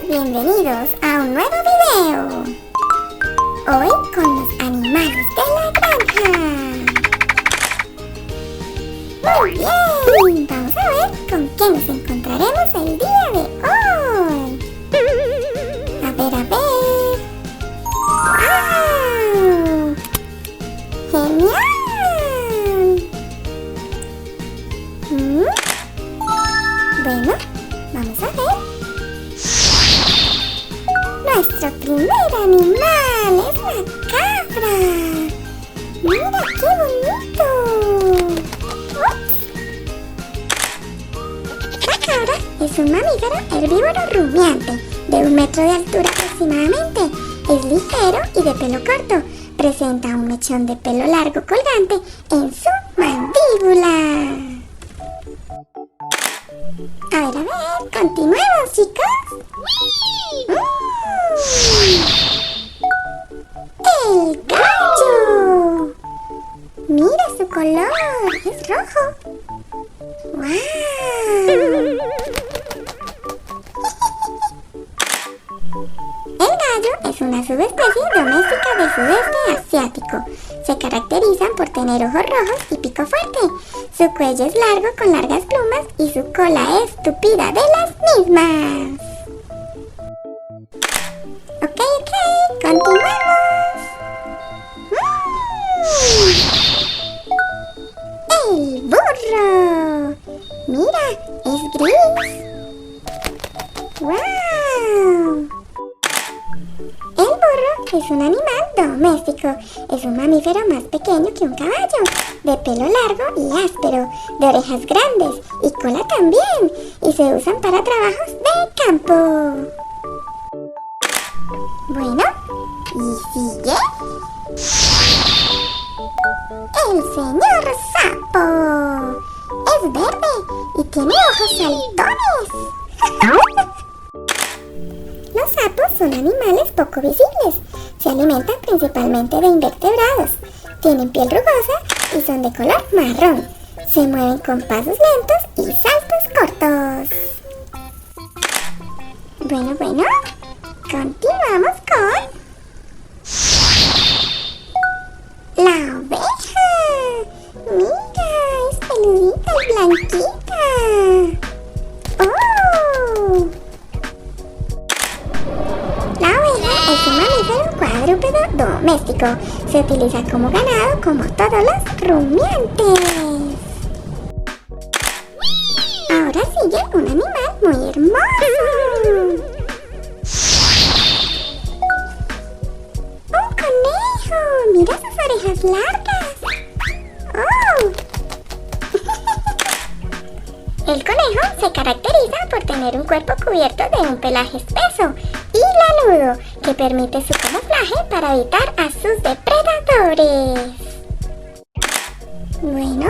bienvenidos a un nuevo video. Hoy con los animales de la granja. Muy bien, vamos a ver con qué nos encontraremos el día de hoy. A ver. ¡Wow! ¡Genial! Bueno, vamos a ver. Nuestro primer animal es la cabra. ¡Mira qué bonito! La cabra es un mamífero herbívoro rumiante de 1 metro de altura aproximadamente. Es ligero y de pelo corto. Presenta un mechón de pelo largo colgante en su mandíbula. A ver, continuemos, chicos. ¡El gallo! Mira su color, es rojo. ¡Wow! El gallo es una subespecie doméstica del sudeste asiático. Se caracterizan por tener ojos rojos y pico fuerte. Su cuello es largo con largas plumas y su cola es tupida de las mismas. Ok, continuemos. ¡El burro! Mira, es gris. ¡Wow! El burro es un animal doméstico. Es un mamífero más pequeño que un caballo, de pelo largo y áspero, de orejas grandes y cola también, y se usan para trabajos de campo. Bueno, y sigue el señor sapo. Es verde y tiene ojos saltones. Los sapos son animales poco visibles. Se alimentan principalmente de invertebrados. Tienen piel rugosa y son de color marrón. Se mueven con pasos lentos y saltos cortos. Bueno, continuamos con la oveja. Mira, es peludita y blanquita. ¡Oh! La oveja es un mamífero cuadrúpedo doméstico. Se utiliza como ganado como todos los rumiantes. Ahora sigue un animal muy hermoso. ¡Un conejo! ¡Mira sus orejas largas! ¡Oh! El conejo se caracteriza por tener un cuerpo cubierto de un pelaje espeso y lanudo que permite su camuflaje para evitar a sus depredadores. Bueno,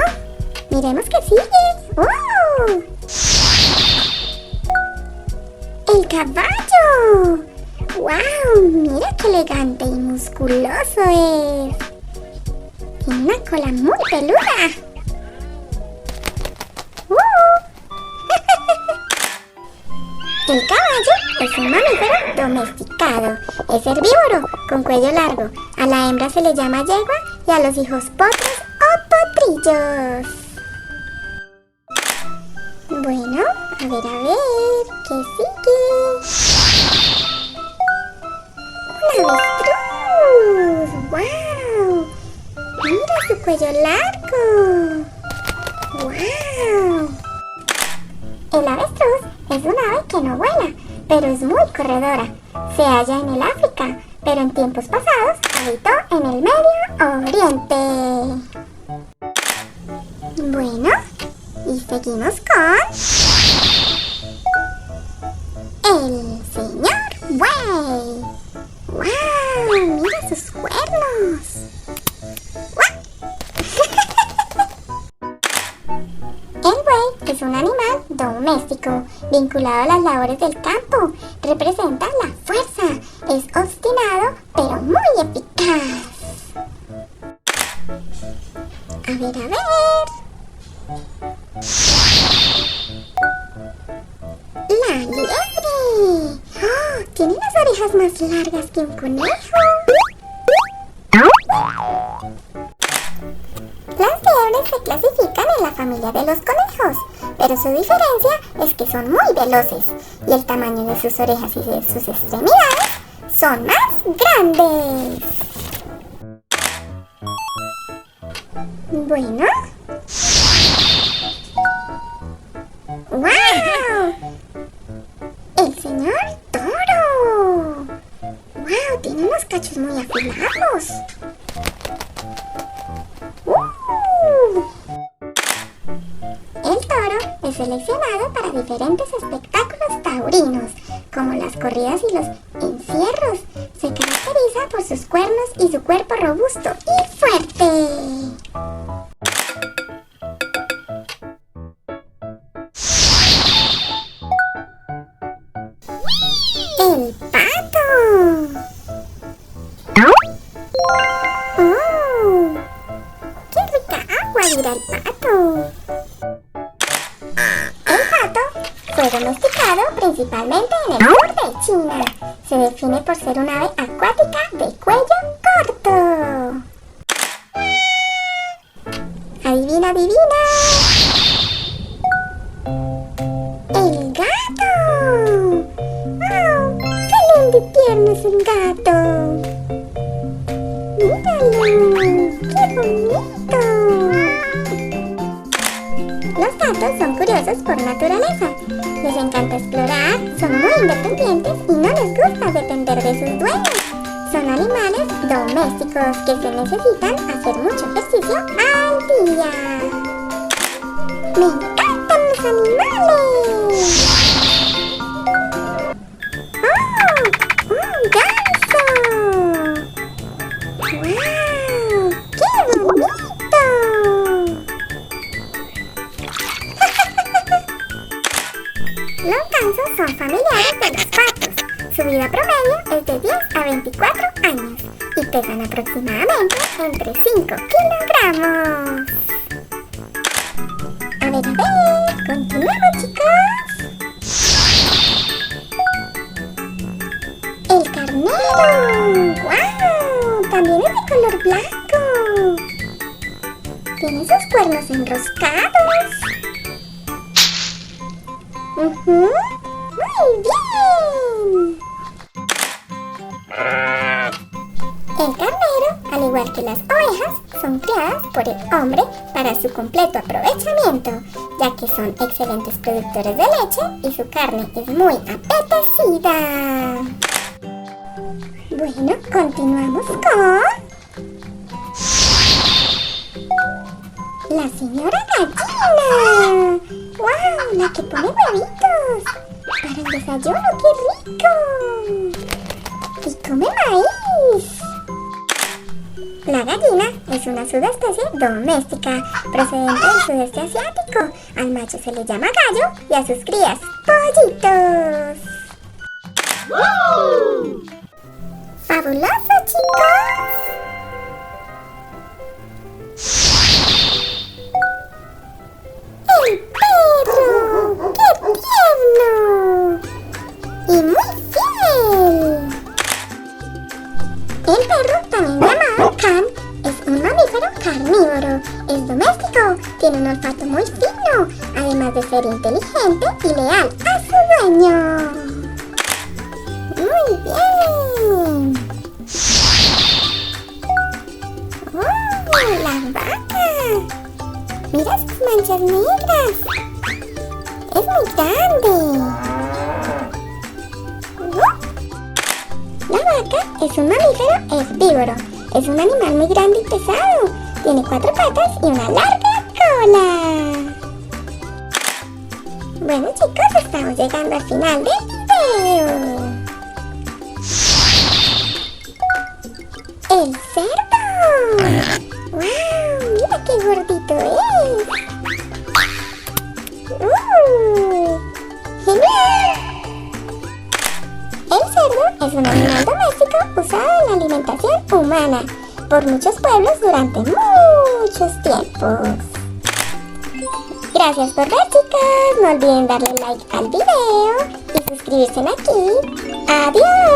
miremos qué sigue. ¡Oh! ¡El caballo! ¡Wow! ¡Mira qué elegante y musculoso es! Tiene una cola muy peluda. El caballo es un mamífero domesticado. Es herbívoro, con cuello largo. A la hembra se le llama yegua y a los hijos potros o potrillos. Bueno, a ver, ¿qué sigue? ¡Un avestruz! ¡Wow! ¡Mira su cuello largo! ¡Wow! El avestruz es un ave que no vuela, pero es muy corredora. Se halla en el África, pero en tiempos pasados habitó en el Medio Oriente. Bueno, y seguimos con el señor buey. ¡Wow! ¡Mira sus cuernos! El buey es un animal doméstico, vinculado a las labores del campo. Representa la fuerza. Es obstinado, pero muy eficaz. A ver. La liebre. ¡Oh! orejas más largas que un conejo. Las liebres se clasifican en la familia de los conejos, pero su diferencia es que son muy veloces y el tamaño de sus orejas y de sus extremidades son más grandes. Bueno. ¡Wow! ¡El señor toro! ¡Wow! Tiene unos cachos muy afilados. El toro es seleccionado para diferentes espectáculos taurinos, como las corridas y los encierros. Se caracteriza por sus cuernos y su cuerpo robusto y fuerte. ¡El pato! ¡Oh! ¡Qué rica agua dirá el pato! El pato fue domesticado principalmente en el sur de China. Se define por ser un ave acuática de cuello corto. ¡Adivina, adivina! ¡El gato! ¡Oh! ¡Qué lindo y tierno es un gato! ¡Míralo! ¡Qué bonito! Los gatos son curiosos por naturaleza. Les encanta explorar, son muy independientes y no les gusta depender de sus dueños. Son animales domésticos que se necesitan hacer mucho ejercicio al día. ¡Me encantan los animales! ¡Oh! ¡Un ganso! ¡Wow! ¡Qué bonito! Los gansos son familiares de los patos. Su vida promedio es de 10 a 24 años y pesan aproximadamente entre 5 kilogramos. A ver, continuemos, chicos. ¡El carnero! ¡Wow! También es de color blanco. Tiene sus cuernos enroscados. ¡Muy bien! El carnero, al igual que las ovejas, son criadas por el hombre para su completo aprovechamiento, ya que son excelentes productores de leche y su carne es muy apetecida. Bueno, continuamos con la señora gallina. ¡Wow! La que pone huevitos para el desayuno. ¡Qué rico! Y come maíz. La gallina es una subespecie doméstica procedente del sudeste asiático. Al macho se le llama gallo y a sus crías pollitos. ¡Fabuloso, chicos! ¡El perro! ¡Qué tierno! ¡Y muy fiel! El perro, también llamado can, es un mamífero carnívoro. Es doméstico, tiene un olfato muy fino, además de ser inteligente y leal a su dueño. ¡Muy bien! ¡Oh, la vaca! ¡Mira sus manchas negras! ¡Es muy grande! La vaca es un mamífero herbívoro. Es un animal muy grande y pesado. Tiene 4 patas y una larga cola. Bueno, chicos, estamos llegando al final del video. ¡El cerdo! ¡Wow! ¡Mira qué gordito es! ¡Genial! El cerdo es un animal doméstico usado en la alimentación humana por muchos pueblos durante muchos tiempos. Gracias por ver, chicas. No olviden darle like al video y suscribirse aquí. ¡Adiós!